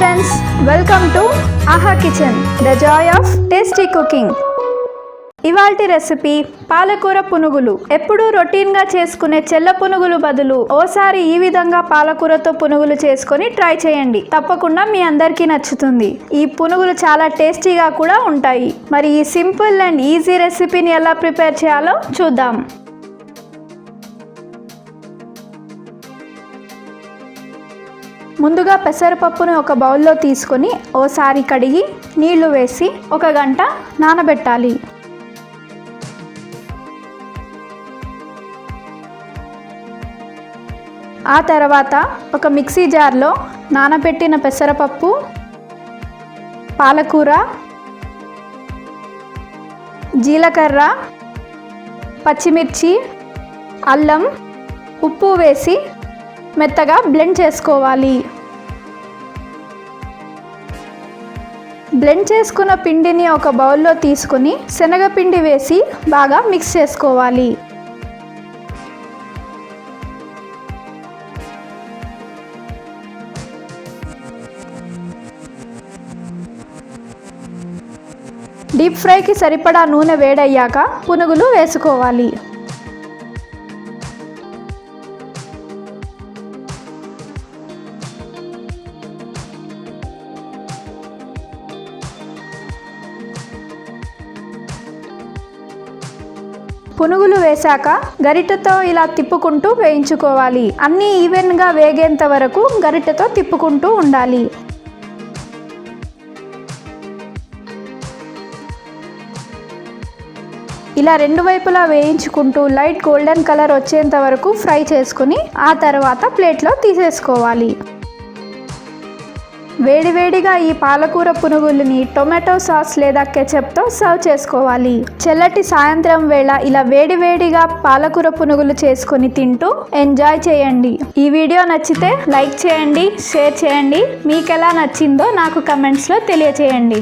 friends, welcome to Aaha Kitchen, the joy of tasty cooking. ఇవాల్టి recipe పాలకూర పునుగులు. ఎప్పుడూ రొటీన్గా చేసుకునే చెల్ల పునుగులు బదులు ఓసారి ఈ విధంగా పాలకూరతో పునుగులు చేసుకొని ట్రై చేయండి. తప్పకుండా మీ అందరికీ నచ్చుతుంది. ఈ పునుగులు చాలా టేస్టీగా కూడా ఉంటాయి. మరి ఈ సింపుల్ అండ్ ఈజీ రెసిపీని ఎలా ప్రిపేర్ చేయాలో చూద్దాం. ముందుగా పెసరపప్పుని ఒక బౌల్లో తీసుకొని ఓసారి కడిగి నీళ్లు వేసి 1 గంట నానబెట్టాలి. ఆ తర్వాత ఒక మిక్సీ జార్లో నానబెట్టిన పెసరపప్పు, పాలకూర, జీలకర్ర, పచ్చిమిర్చి, అల్లం, ఉప్పు వేసి మెత్తగా బ్లెండ్ చేసుకోవాలి. బ్లెండ్ చేసుకున్న పిండిని ఒక బౌల్లో తీసుకొని శనగపిండి వేసి బాగా మిక్స్ చేసుకోవాలి. డీప్ ఫ్రైకి సరిపడా నూనె వేడయ్యాక పునుగులు వేసుకోవాలి. పునుగులు వేశాక గరిటెతో ఇలా తిప్పుకుంటూ వేయించుకోవాలి. అన్నీ ఈవెన్గా వేగేంత వరకు గరిటెతో తిప్పుకుంటూ ఉండాలి. ఇలా 2 వైపులా వేయించుకుంటూ లైట్ గోల్డెన్ కలర్ వచ్చేంత వరకు ఫ్రై చేసుకుని ఆ తర్వాత ప్లేట్లో తీసేసుకోవాలి. వేడివేడిగా ఈ పాలకూర పునుగులని టొమాటో సాస్ లేదా కెచప్తో సర్వ్ చేసుకోవాలి. చల్లటి సాయంత్రం వేళ ఇలా వేడివేడిగా పాలకూర పునుగులు చేసుకొని తింటూ ఎంజాయ్ చేయండి. ఈ వీడియో నచ్చితే లైక్ చేయండి, షేర్ చేయండి. మీకు ఎలా నచ్చిందో నాకు కమెంట్స్లో తెలియచేయండి.